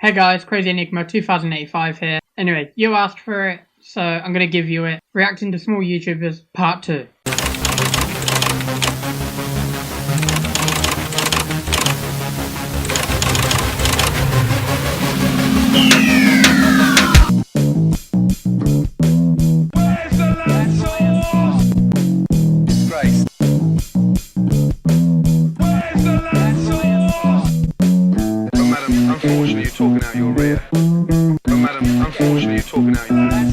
Hey guys, Crazy Enigma 2085 here. Anyway, you asked for it, so I'm gonna give you it. Reacting to small YouTubers, part 2. Unfortunately, you're talking out your rear. But madam, unfortunately, you're talking out your rear.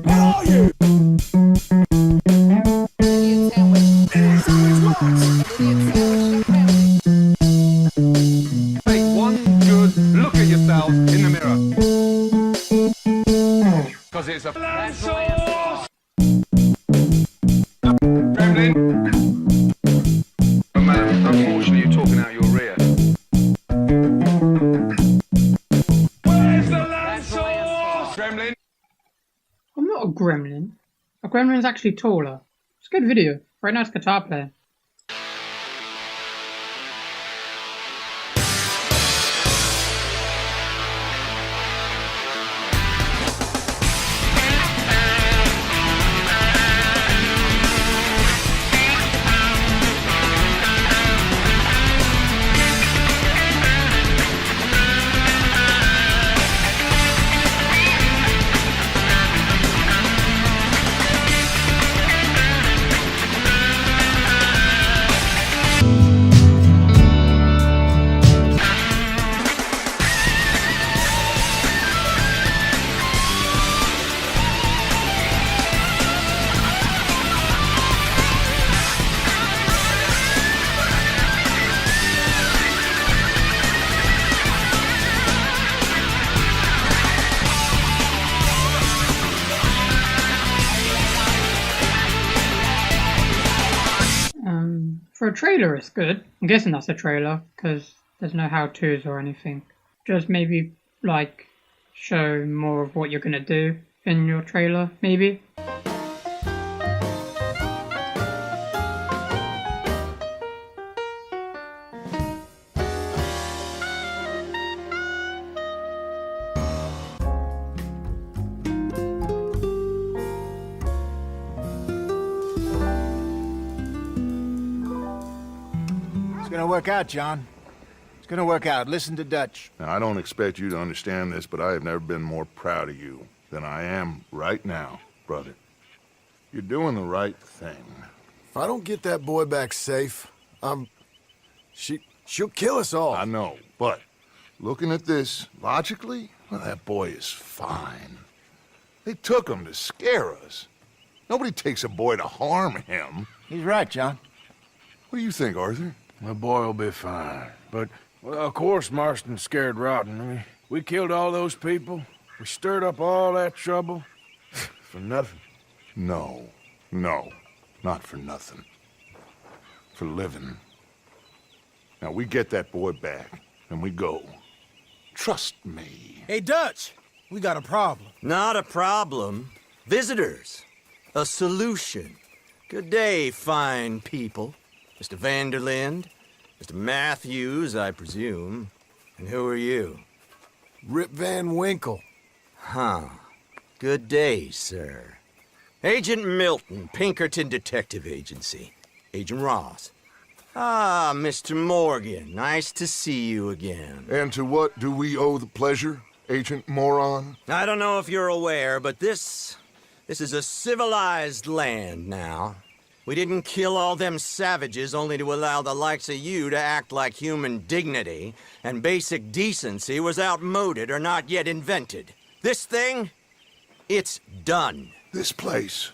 Where are you? Take one good look at yourself in the mirror. Because it's a Gremlin. But madam, unfortunately, you're talking out your rear. Where's the land sauce? Gremlin. I'm not a gremlin. A gremlin's actually taller. It's a good video. Very nice guitar player. For a trailer, it's good. I'm guessing that's a trailer, because there's no how-tos or anything. Just maybe, like, show more of what you're gonna do in your trailer, maybe. It's gonna work out, John. It's gonna work out. Listen to Dutch. Now, I don't expect you to understand this, but I have never been more proud of you than I am right now, brother. You're doing the right thing. If I don't get that boy back safe, she'll kill us all. I know, but looking at this logically, well, that boy is fine. They took him to scare us. Nobody takes a boy to harm him. He's right, John. What do you think, Arthur? The boy will be fine. But, well, of course Marston's scared rotten. I mean, we killed all those people. We stirred up all that trouble. For nothing. No, not for nothing. For living. Now, we get that boy back, and we go. Trust me. Hey, Dutch, we got a problem. Not a problem. Visitors. A solution. Good day, fine people. Mr. Vanderlind, Mr. Matthews, I presume. And who are you? Rip Van Winkle. Huh. Good day, sir. Agent Milton, Pinkerton Detective Agency. Agent Ross. Ah, Mr. Morgan, nice to see you again. And to what do we owe the pleasure, Agent Moron? I don't know if you're aware, but this is a civilized land now. We didn't kill all them savages only to allow the likes of you to act like human dignity, and basic decency was outmoded or not yet invented. This thing, it's done. This place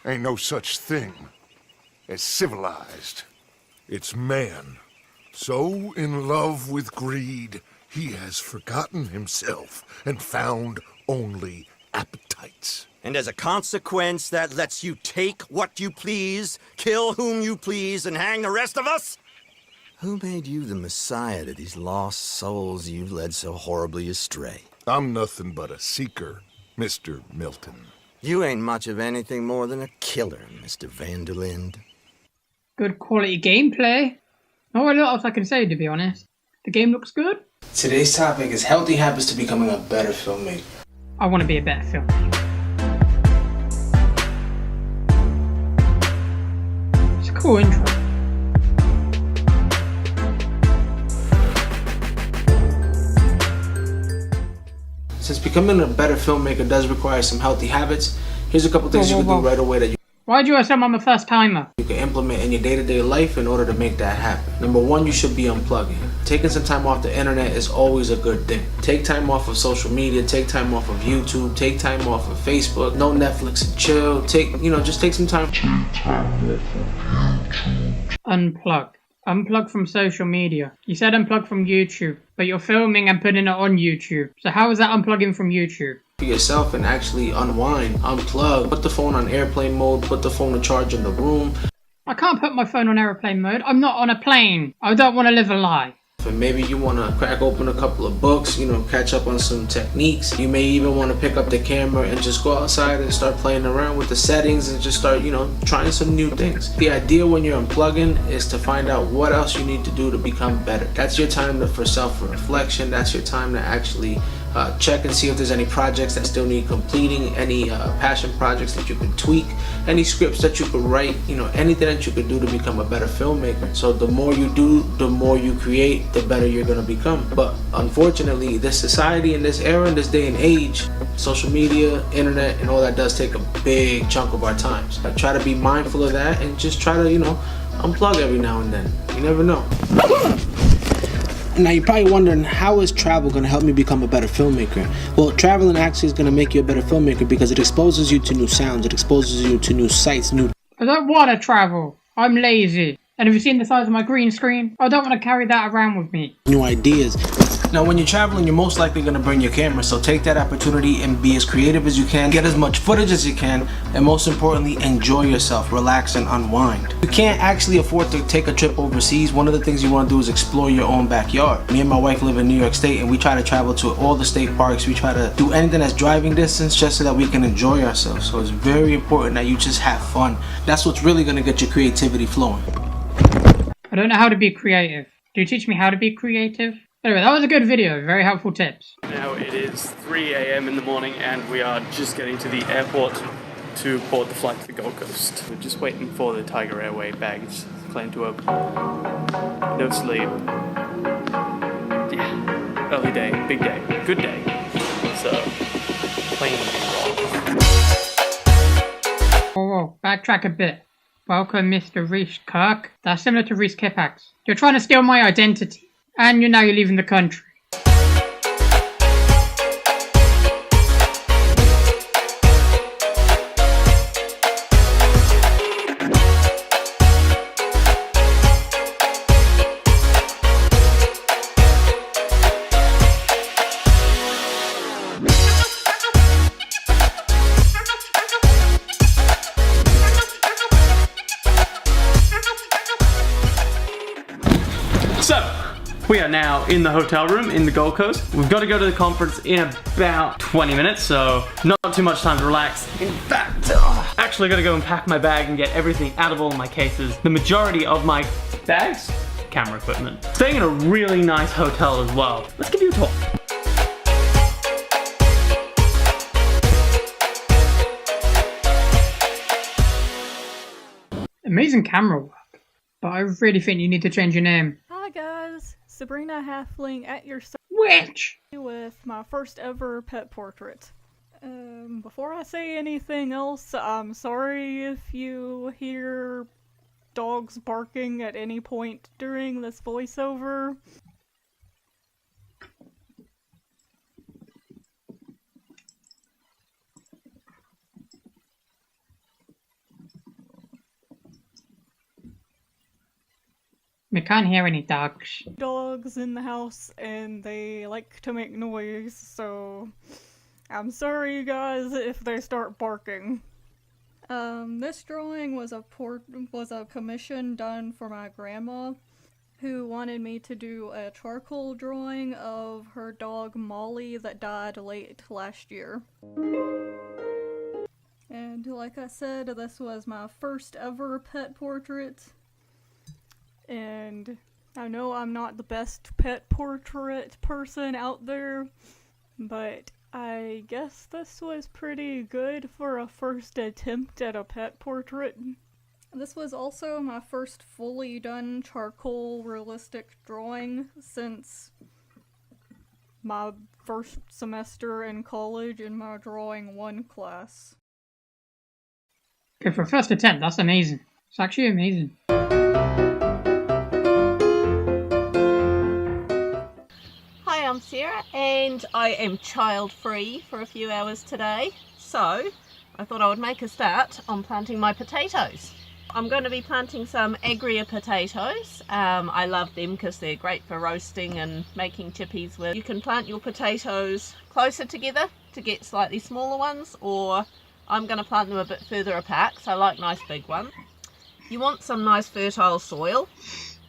ain't no such thing as civilized. It's man. So in love with greed, he has forgotten himself and found only appetites. And as a consequence, that lets you take what you please, kill whom you please, and hang the rest of us? Who made you the messiah to these lost souls you've led so horribly astray? I'm nothing but a seeker, Mr. Milton. You ain't much of anything more than a killer, Mr. Vanderlind. Good quality gameplay. Not a lot else I can say, to be honest. The game looks good. Today's topic is healthy habits to becoming a better filmmaker. I want to be a better filmmaker. It's a cool intro. Since becoming a better filmmaker does require some healthy habits, here's a couple things you can do right away that you Why do you assume I'm a first timer? can implement in your day-to-day life in order to make that happen. Number one, you should be unplugging. Taking some time off the internet is always a good thing. Take time off of social media, take time off of YouTube, take time off of Facebook, no Netflix and chill. Just take some time. Unplug. Unplug from social media. You said unplug from YouTube, but you're filming and putting it on YouTube. So how is that unplugging from YouTube? For yourself and actually unwind, unplug, put the phone on airplane mode, put the phone to charge in the room. I can't put my phone on airplane mode. I'm not on a plane. I don't want to live a lie. And maybe you want to crack open a couple of books, catch up on some techniques. You may even want to pick up the camera and just go outside and start playing around with the settings and just start, trying some new things. The idea when you're unplugging is to find out what else you need to do to become better. That's your time for self-reflection. That's your time to actually check and see if there's any projects that still need completing, any passion projects that you can tweak, any scripts that you could write, anything that you could do to become a better filmmaker. So the more you do, the more you create, the better you're gonna become. But unfortunately, this society in this era, in this day and age, social media, internet, and all that does take a big chunk of our times. I try to be mindful of that and just try to, unplug every now and then. You never know. Now you're probably wondering, how is travel going to help me become a better filmmaker? Well, traveling actually is going to make you a better filmmaker because it exposes you to new sounds, it exposes you to new sights, I don't want to travel. I'm lazy. And have you seen the size of my green screen? I don't want to carry that around with me. new ideas. Now when you're traveling, you're most likely going to bring your camera, so take that opportunity and be as creative as you can, get as much footage as you can, and most importantly, enjoy yourself, relax and unwind. You can't actually afford to take a trip overseas. One of the things you want to do is explore your own backyard. Me and my wife live in New York State and we try to travel to all the state parks. We try to do anything that's driving distance just so that we can enjoy ourselves. So it's very important that you just have fun. That's what's really going to get your creativity flowing. I don't know how to be creative. Do you teach me how to be creative? Anyway, that was a good video. Very helpful tips. Now it is 3 a.m. in the morning and we are just getting to the airport to board the flight to the Gold Coast. We're just waiting for the Tiger Airway bags plane to open. No sleep. Yeah, early day, big day, good day. So, plane will be wrong. Whoa, backtrack a bit. Welcome, Mr. Reese Kirk. That's similar to Reese Kipax. You're trying to steal my identity. And you're leaving the country. So, we are now in the hotel room in the Gold Coast. We've got to go to the conference in about 20 minutes, so not too much time to relax. In fact, actually got to go and pack my bag and get everything out of all my cases. The majority of my bags, camera equipment. Staying in a really nice hotel as well. Let's give you a tour. Amazing camera work. But I really think you need to change your name. Hi guys, SabrinaHalfElven at your Witch! with my first ever pet portrait. Before I say anything else, I'm sorry if you hear dogs barking at any point during this voiceover. We can't hear any dogs. Dogs in the house and they like to make noise, so I'm sorry you guys if they start barking. This drawing was a commission done for my grandma, who wanted me to do a charcoal drawing of her dog Molly that died late last year. And like I said, this was my first ever pet portrait. And I know I'm not the best pet portrait person out there, but I guess this was pretty good for a first attempt at a pet portrait. This was also my first fully done charcoal realistic drawing since my first semester in college in my drawing 1 class. Okay, for a first attempt, that's amazing. It's actually amazing. Hi, I'm Sarah, and I am child-free for a few hours today, so I thought I would make a start on planting my potatoes. I'm going to be planting some Agria potatoes. I love them because they're great for roasting and making chippies with. You can plant your potatoes closer together to get slightly smaller ones, or I'm going to plant them a bit further apart because I like nice big ones. You want some nice fertile soil.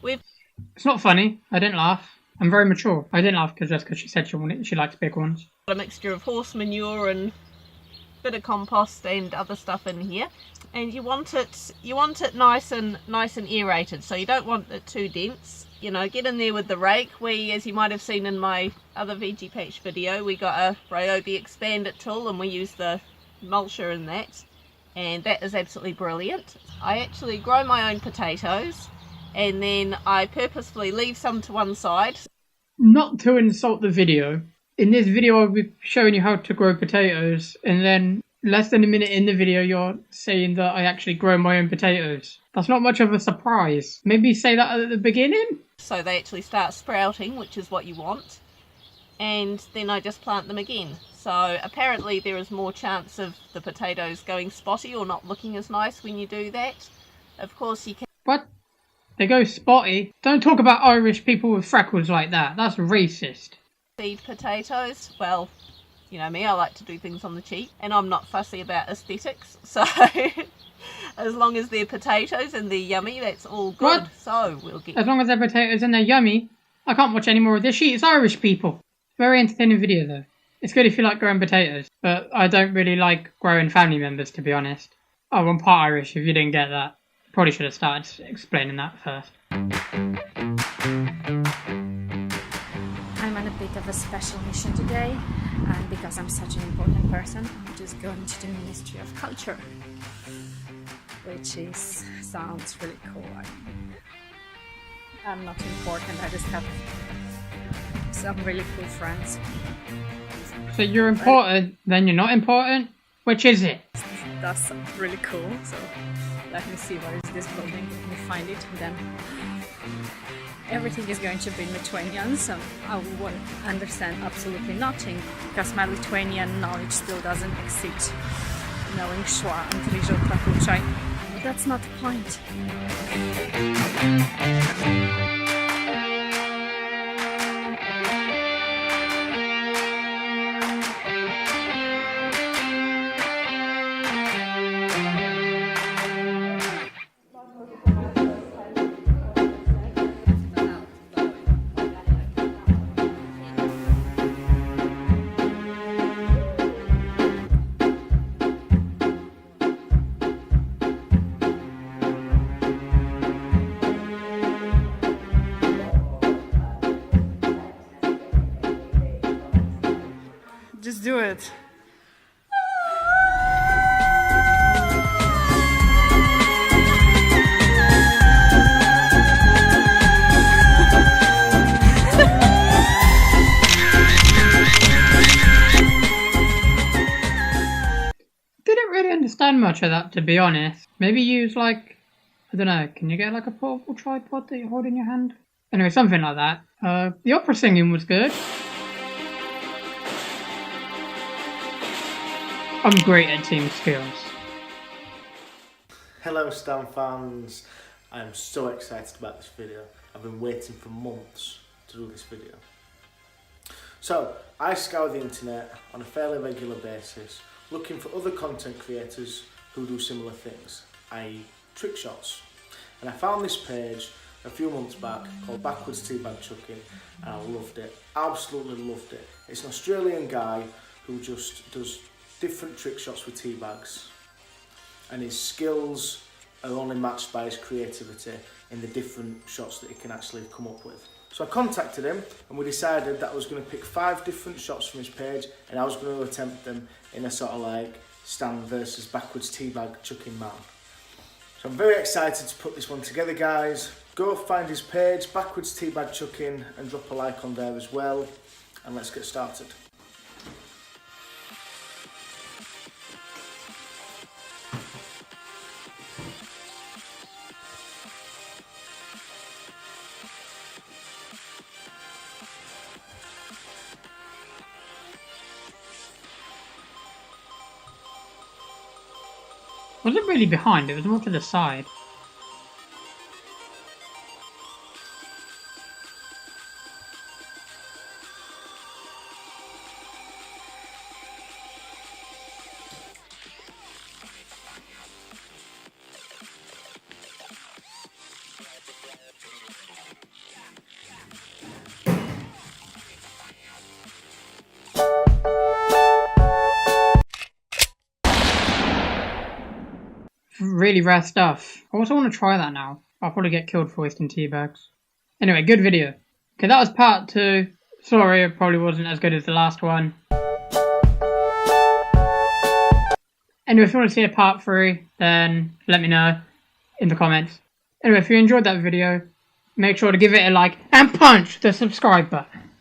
It's not funny. I didn't laugh. I'm very mature. I didn't laugh just because she said she likes big ones. A mixture of horse manure and a bit of compost and other stuff in here. And you want it nice and aerated, so you don't want it too dense. You know, get in there with the rake. We, as you might have seen in my other veggie patch video, we got a Ryobi Expand-It tool and we use the mulcher in that, and that is absolutely brilliant. I actually grow my own potatoes and then I purposefully leave some to one side. Not to insult the video, in this video I'll be showing you how to grow potatoes, and then less than a minute in the video you're saying that I actually grow my own potatoes. That's not much of a surprise. Maybe say that at the beginning? So they actually start sprouting, which is what you want, and then I just plant them again. So apparently there is more chance of the potatoes going spotty or not looking as nice when you do that. Of course you can... What? They go spotty? Don't talk about Irish people with freckles like that. That's racist. Seed potatoes, well, you know me, I like to do things on the cheap, and I'm not fussy about aesthetics, so as long as they're potatoes and they're yummy, that's all good. What? So we'll get... As long as they're potatoes and they're yummy, I can't watch any more of this shit. It's Irish people. Very entertaining video though. It's good if you like growing potatoes, but I don't really like growing family members, to be honest. Oh, I'm part Irish, if you didn't get that. Probably should have started explaining that first. I'm on a bit of a special mission today, and because I'm such an important person, I'm just going to the Ministry of Culture, which sounds really cool. I'm not important, I just have some really cool friends. So you're important, then you're not important? Which is it? That's really cool, so let me see where is this building, let me find it, and then everything is going to be in Lithuanian, so I won't understand absolutely nothing, because my Lithuanian knowledge still doesn't exceed knowing szła and ryżu papuczaj. But that's not the point. Just do it. Didn't really understand much of that, to be honest. Maybe use like, I don't know, can you get like a portable tripod that you hold in your hand? Anyway, something like that. The opera singing was good. I'm great at team skills. Hello Stan fans, I'm so excited about this video. I've been waiting for months to do this video. So, I scour the internet on a fairly regular basis, looking for other content creators who do similar things, i.e. trick shots. And I found this page a few months back called Backwards Teabag Chucking, and I loved it, absolutely loved it. It's an Australian guy who just does different trick shots with tea bags, and his skills are only matched by his creativity in the different shots that he can actually come up with. So I contacted him and we decided that I was going to pick 5 different shots from his page and I was going to attempt them in a sort of like stand versus backwards teabag chucking man. So I'm very excited to put this one together, guys. Go find his page, backwards teabag chucking, and drop a like on there as well. And let's get started. Wasn't really behind, it was more to the side. Really rare stuff. I also want to try that now. I'll probably get killed for wasting tea bags. Anyway, good video. Okay, that was part 2. Sorry, it probably wasn't as good as the last one. Anyway, if you want to see a part 3, then let me know in the comments. Anyway, if you enjoyed that video, make sure to give it a like and punch the subscribe button.